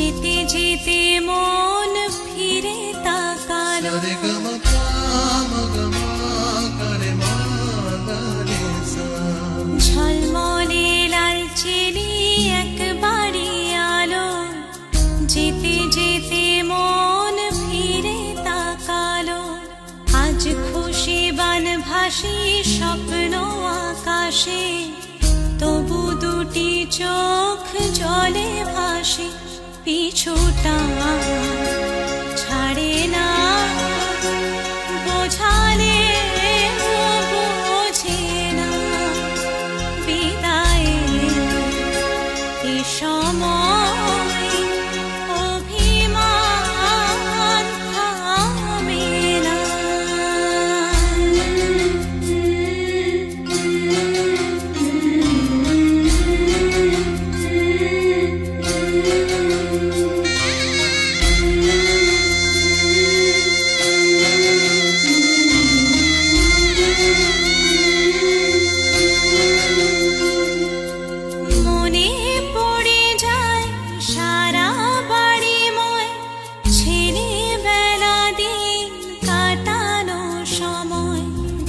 যেতে যেতে মন ফিরে তাকালো ঝলমলে লালচেলি এক বাড়ি আলো যেতে যেতে মন ফিরে তাকালো আজ খুশি বানভাসী স্বপ্ন আকাশে তবু দুটি চোখ জলে ভাসে পিছুটা ছাড়ে না বোঝালে বোঝে না বিদায় এ সময় অভিমান থামে না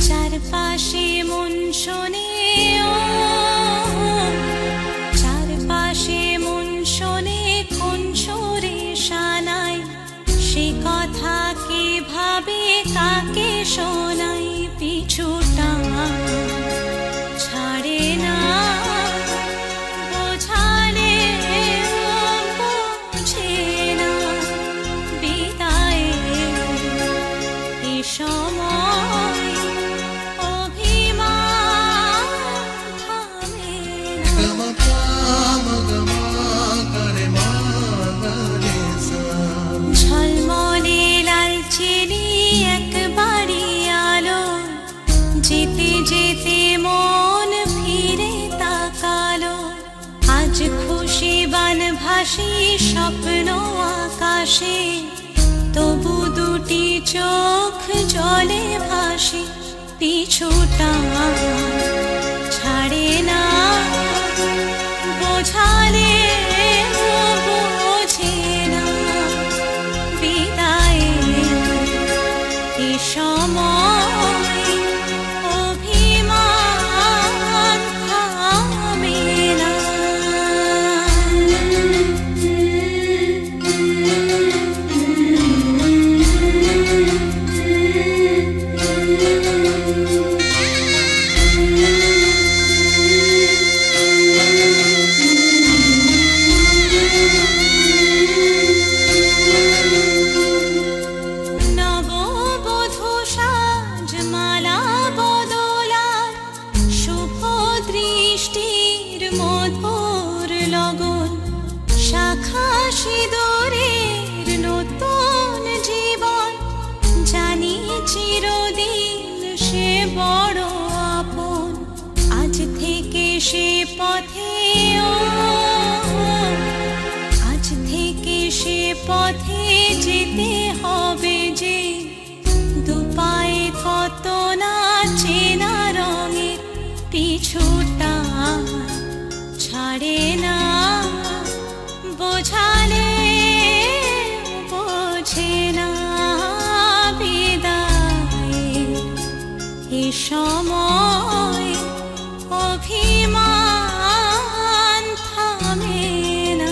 চারপাশে মন শোনে চারপাশে মন শোনে কোন সুরে শানায় সে কথা কে ভাবে কাকে শোনাই পিছুটা ছাড়ে না বোঝালে বোঝে না বিদায় এ সময় ঝলমলে লালচেলি এক বাড়ি আলো যেতে যেতে মন ফিরে তাকালো আজ খুশি বানভাসী স্বপ্ন আকাশে তবু দুটি চোখ জলে ভাসে পিছুটা ছাড়ে না বোঝালে বোঝে না বিদায় এ সময় অভিমান থামে না মধুর লগন শাখা সিঁদুরের নতুন জীবন জানি চিরদিন সে বড় আপন আজ থেকে সে পথে আজ থেকে সে পথে যেতে হবে যে দুপায়ে কত না চেনা রঙের পিছুটা ছাড়ে না বোঝালে বোঝে না বিদায় এ সময় অভিমান থামে না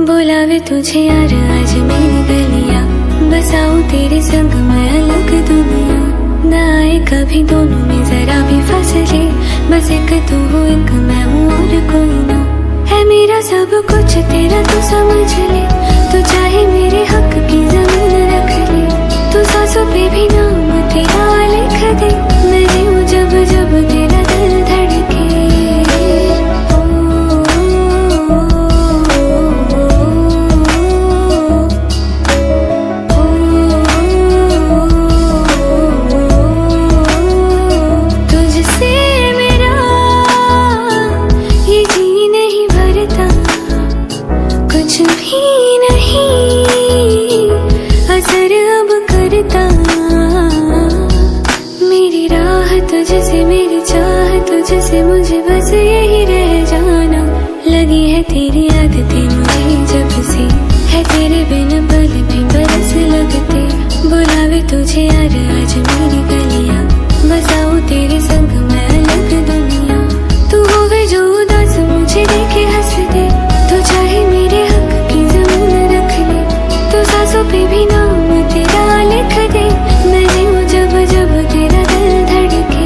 बुलावे तुझे यार आज मेरी गलियां, बसाऊं तेरे संग मैं अलग दुनिया। ना आए कभी दोनों में जरा भी फासले, बस एक तू हो एक मैं हूँ और कोई ना। है मेरा सब कुछ तेरा तू समझ ले, तू चाहे मेरे हक की जमीन रख ले। तू सांसों पे भी नाम तेरा लिख दे, मैं जीऊं जब जब तेरा दिल धड़के। तुझसे मेरी चाह तुझसे मुझे बस यही रह जाना। लगी है तेरी आदतें मुझे जब से, है तेरे बिन पल भी बरस लगते। बुलावे तुझे यार आज मेरी गलियां, बसाऊं तेरे संग मैं अलग दुनिया। तू होवे जो उदास मुझे देखे हंस दे, तू चाहे मेरे हक की जमीन रख ले। तू सांसों पे भी नाम तेरा लिख दे, मैं जीऊं जब जब तेरा दिल धड़के।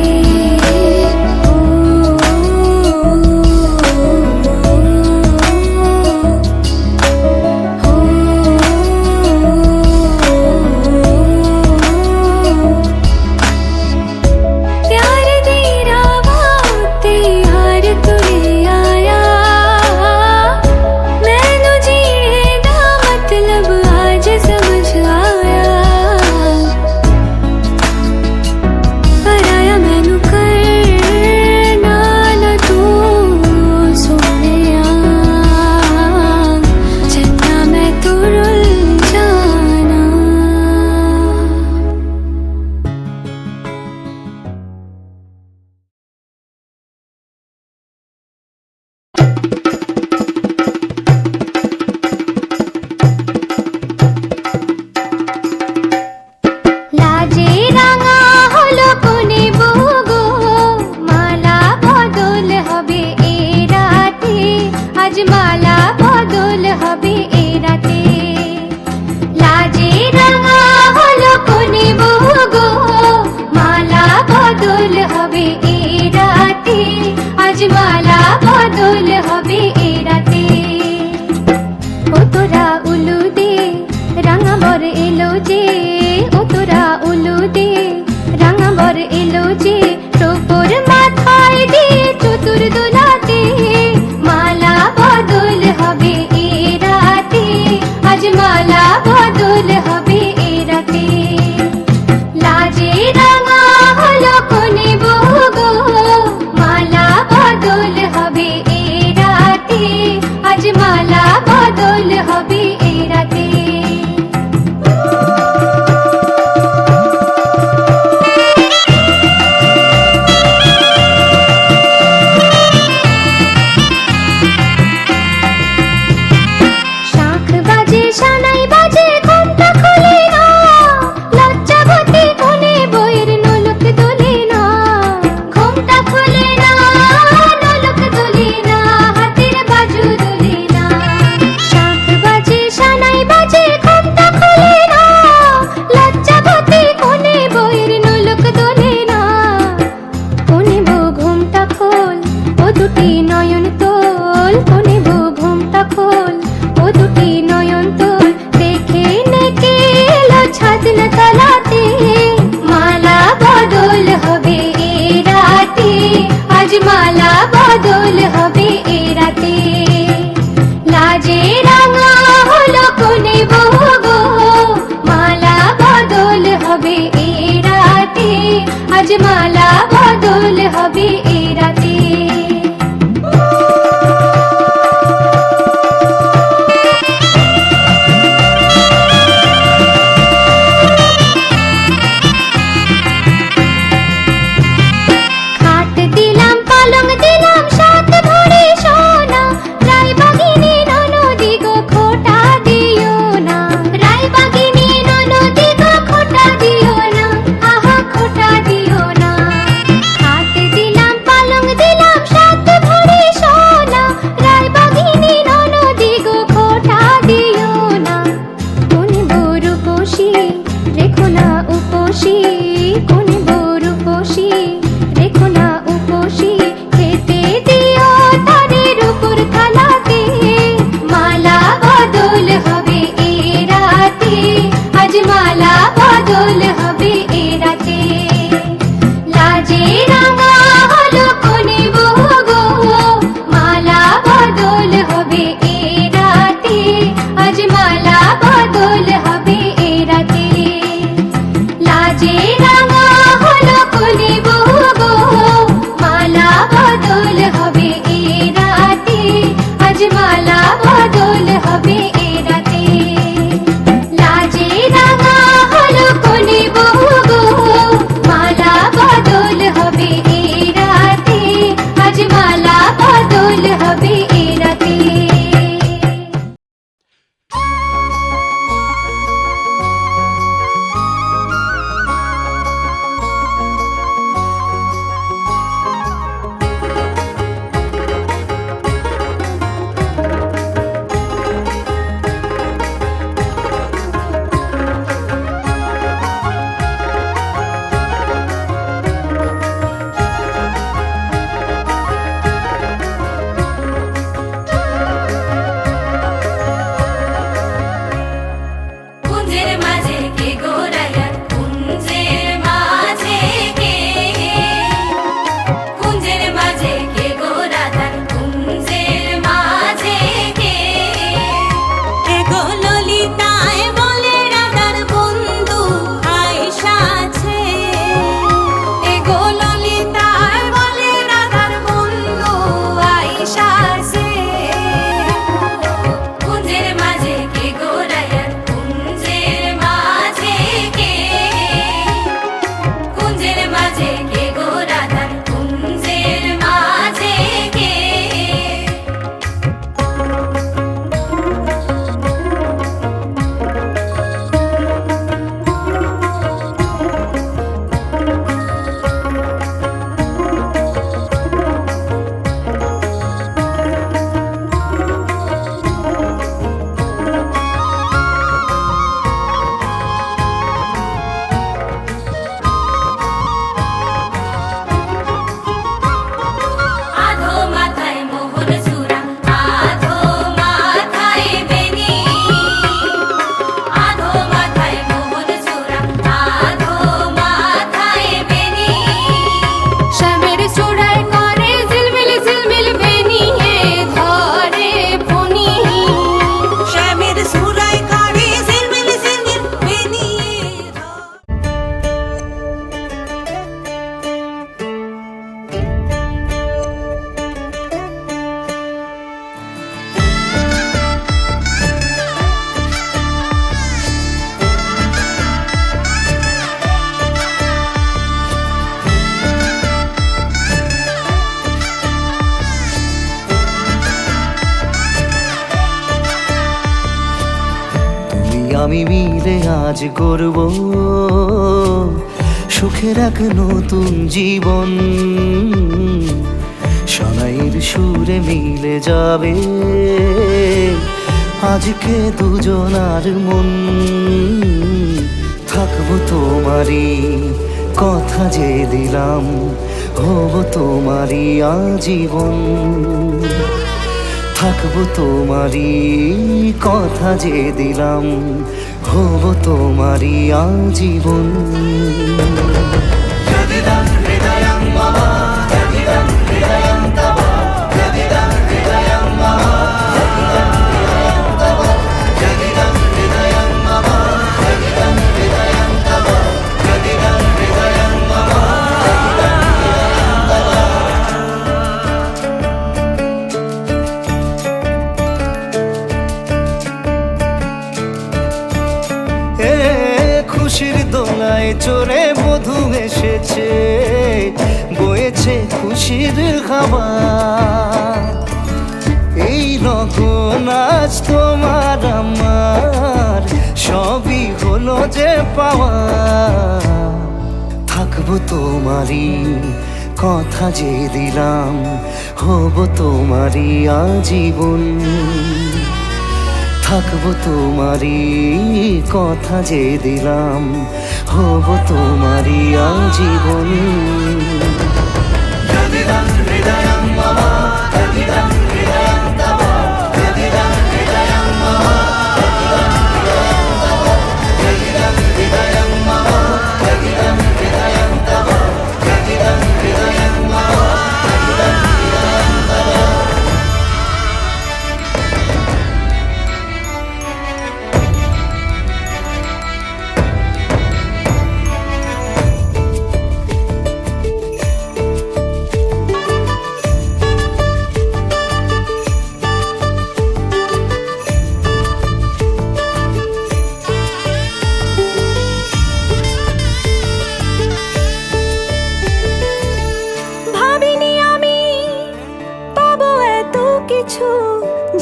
खोटा दियो ना, हाथ दिला আমি মিলে আজ গড়ব সুখের এক নতুন জীবন। সানাইয়ের সুরে মিলে যাবে আজকে দুজনার মন। থাকবো তোমারই কথা যে দিলাম, হব তোমারই আজীবন। থাকবো তোমারই কথা যে দিলাম, হব তোমারই আজীবন। খুশির দোলায় চড়ে মধু এসেছে, বয়েছে খুশির খাবার। এই লগন আজ তোমার আমার সবই হলো যে পাওয়া। থাকবো তোমারই কথা যে দিলাম, হব তোমারই আজীবন। থাকবো তোমারই কথা যে দিলাম, হব তোমারই আজীবন।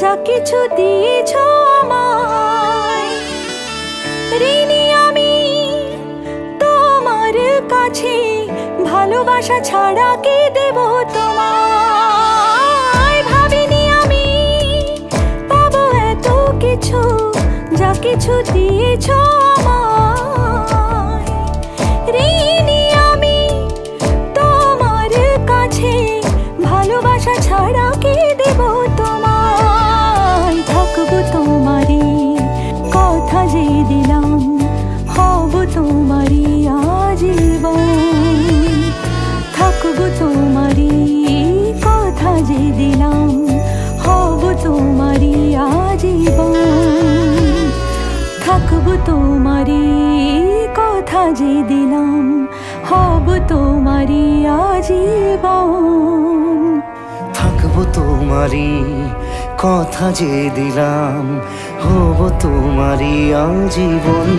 যা কিছু দিয়েছ আমায়, ঋণী আমি তোমার কাছে। ভালোবাসা ছাড়া কি দেব তোমায়? ভাবিনি আমি পাবো এত কিছু, যা কিছু দিয়েছ আমায়। ঋণী আমি তোমার কাছে, ভালোবাসা ছাড়া কি দেব তোমায়? থাকবো তোমারই কথা যে দিলাম, হব তোমারই আজীবন। থাকবো তোমারই কথা যে দিলাম, হব তোমারই আজীবন। থাকবো তোমারই কথা যে দিলাম, হব তোমারই আজীবন। থাকবো তোমারই কথা যে দিলাম, হব তোমারই আজীবন।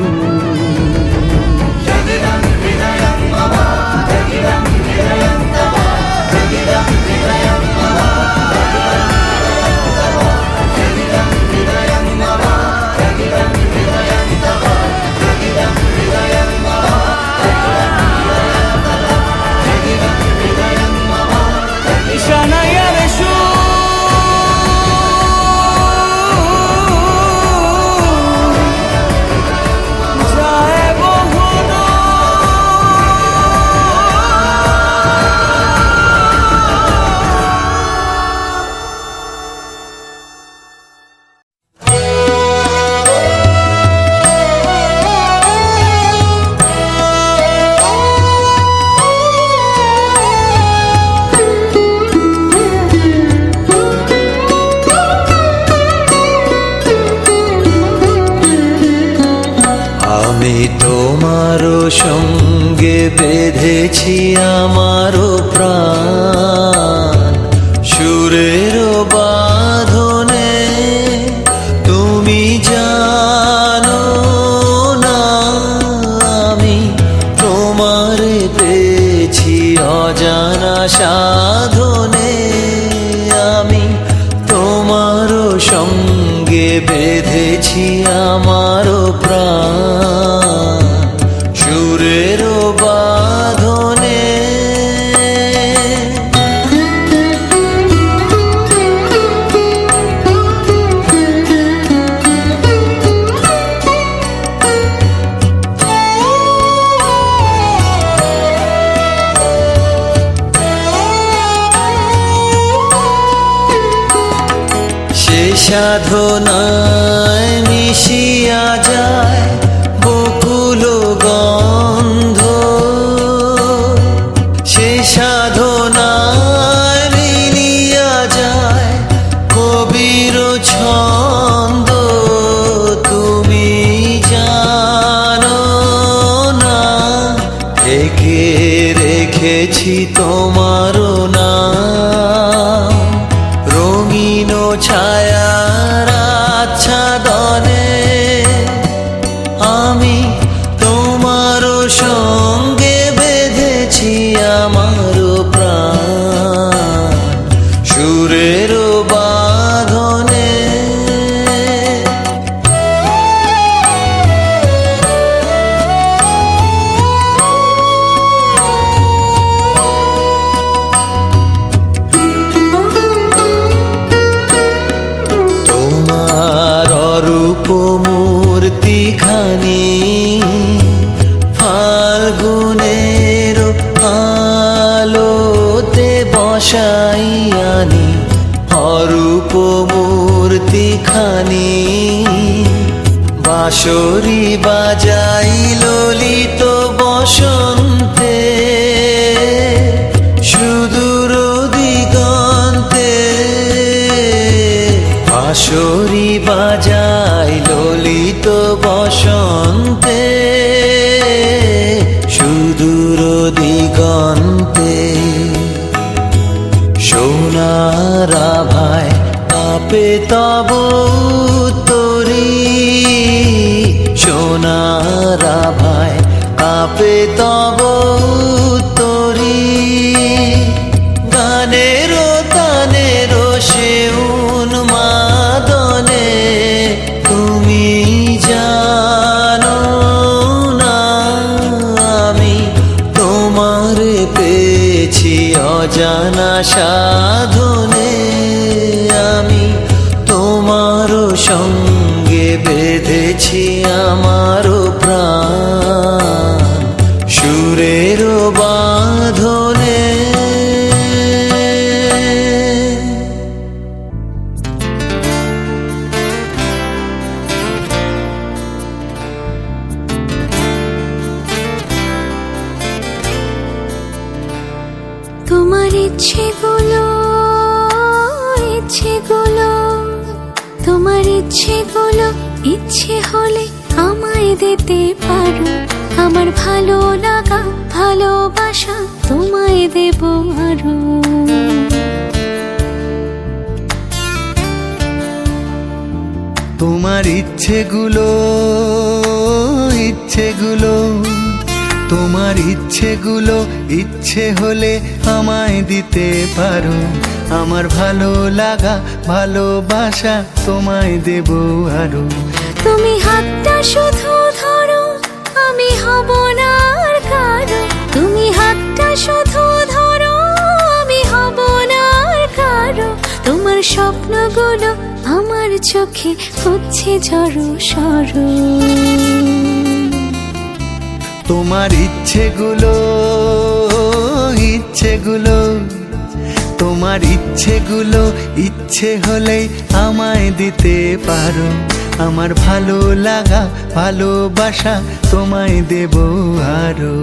সঙ্গে বেঁধেছি আমারও প্রাণ, সুরের বাঁধনে তুমি জানো না আমি তোমারে পেয়েছি অজানা সাধনে। আমি তোমারও সঙ্গে বেঁধেছি আমারও প্রাণ সুরেরও বাঁধনে। সে সাধনায় মিশিয়া যায় বকুল গন্ধ, সে সাধনায় মিলিয়া যায় কবির ছন্দ। তুমি জানো না ঢেকে রেখেছি তোমার নাম রঙিন ছায়ার আচ্ছাদনে। আমি তোমার সঙ্গে বেঁধেছি আমার প্রাণ সুরের বাঁধনে। মূর্তিখানি ফাল্গুনের আলোতে বসাই আনি, অরূপ মূর্তিখানি বাঁশরি বাজাই ললিত বসন্তে সুদূর দিগন্তে। বাঁশরি বাজাই ললিত বসন্তে সুদূর দিগন্তে। সোনার আভায় কাঁপে তব তরি, সোনার আভায় কাঁপে তব তরি। গানের তানের সে উন্মাদনে তুমি জানো না আমি তোমার পেয়েছি অজানা সাধনে। আমি তোমার সঙ্গে বেঁধেছি আমার প্রাণ সুরের বাঁধনে। তোমার ইচ্ছেগুলো ইচ্ছেগুলো, তোমার ইচ্ছেগুলো ইচ্ছে হলে আমায় দিতে পারো। আমার ভালো লাগা ভালোবাসা তোমায় দেব আরো। তোমার ইচ্ছেগুলো ইচ্ছেগুলো, তোমার ইচ্ছেগুলো ইচ্ছে হলে আমায় দিতে পারো। আমার ভালো লাগা ভালোবাসা তোমায় দেব আরো। তুমি হাতটা শুধু ধরো আমি হব না আর কারো। তুমি হাতটা শুধু ধরো আমি হব না আর কারো। তোমার স্বপ্নগুলো আমার চোখে হচ্ছে ঝড়ো সরো। তোমার ইচ্ছেগুলো ইচ্ছেগুলো, তোমার ইচ্ছেগুলো ইচ্ছে হলেই আমায় দিতে পারো। আমার ভালো লাগা ভালোবাসা তোমায় দেব আরো।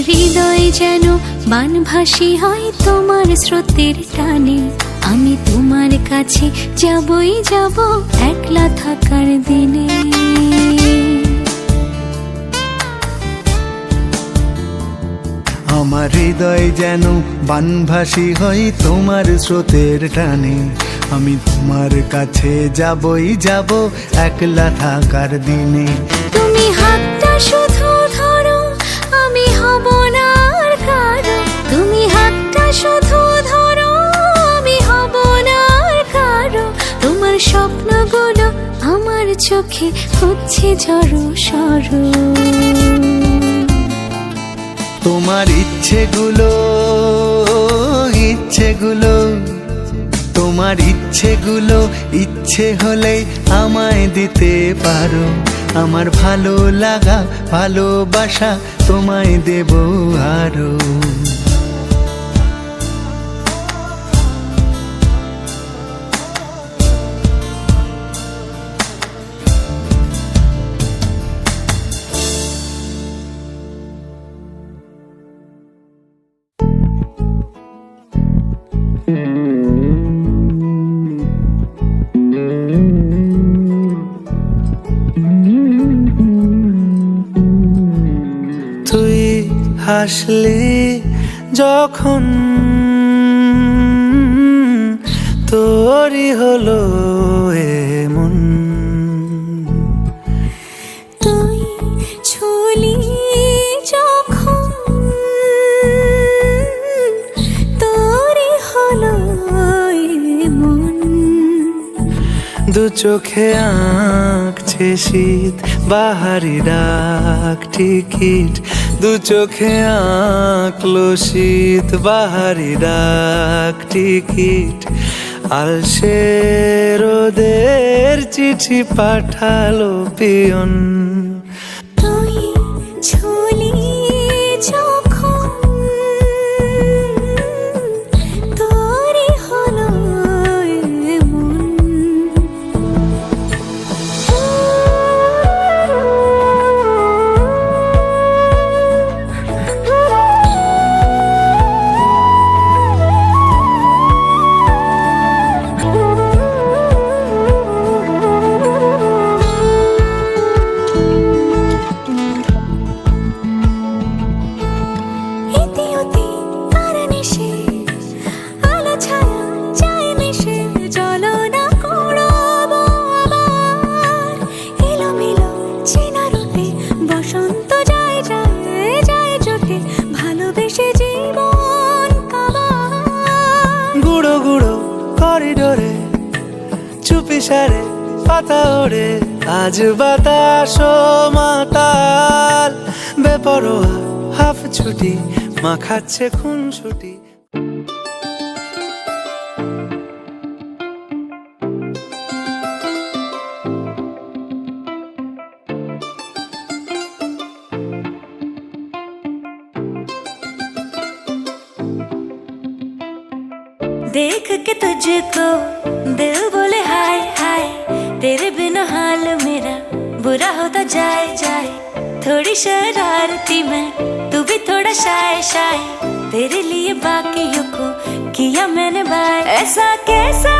হৃদয় যেন বানভাসী হয় তোমার স্রোতের টানে। আমি তোমার কাছে যাবই যাব একলা থাকার দিনে। আমার হৃদয় যেন বানভাসী হয় তোমার স্রোতের টানে। আমি তোমার কাছে যাবই যাব একলা থাকার দিনে। তুমি হাতটা শুধু ধরো, আমি হব না আর কারো। তুমি হাতটা শুধু ধরো, আমি হব না আর কারো। তোমার স্বপ্নগুলো আমার চোখে হচ্ছে ঝড়ো সরো। তোমার ইচ্ছেগুলো তোমার ইচ্ছেগুলো ইচ্ছে হলেই আমায় দিতে পারো। আমার ভালো লাগা ভালোবাসা তোমায় দেব আরো। তুই হাসলি যখন তোরই হলো এমন। তুই ছুলি যখন তোরই হলো মন। দু চোখে আঁকছে শীত বাহারি ডাক টিকিট। দু চোখে আঁকলো শীত বাহারি ডাক টিকিট। আলসে রোদের চিঠি পাঠালো পিয়ন। তুই ছুলি যখন তোরই হলো মন। গুঁড়ো গুঁড়ো করিডোরে চুপি সারে পাতা ওড়ে। আজ বাতাস মাতাল বেপরোয়া হাফ ছুটি মাখাচ্ছে খুন ছুটি। देख के तुझको दिल बोले हाय हाय। तेरे बिना हाल मेरा बुरा होता जाए जाए। थोड़ी शरारती मैं, तू भी थोड़ा शाय शाय। तेरे लिए बाकियों को किया मैंने बाय। ऐसा कैसा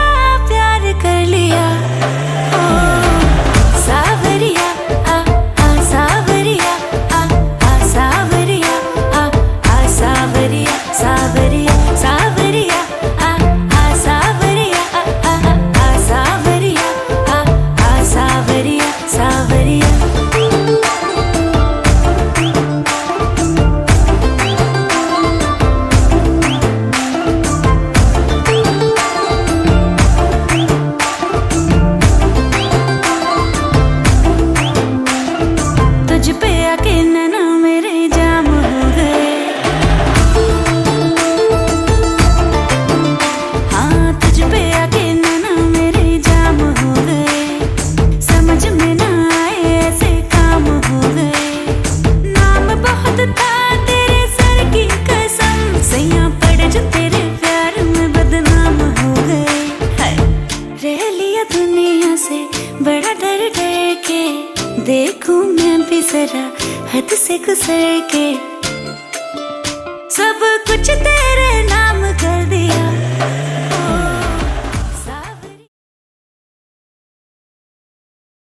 प्यार कर लिया ओ सावरिया आ सावरिया आ सावरिया आ सावरिया सावरिया सावरिया आ सावरिया आ सावरिया आ सावरिया सावरिया। तुझ पे आके नैना मेरे जाम हो गए। हाँ तुझ पे आके नैना मेरे जाम हो गए। समझ में ना आए ऐसे काम हो गए। नाम बहुत था तेरे सर की कसम। सैया पड़ जो तेरे प्यार में बदनाम हो गए। हाय रह लिया दुनिया से बड़ा डर डर के। देखूं मैं भी जरा हद से गुजर के। सब कुछ तेरे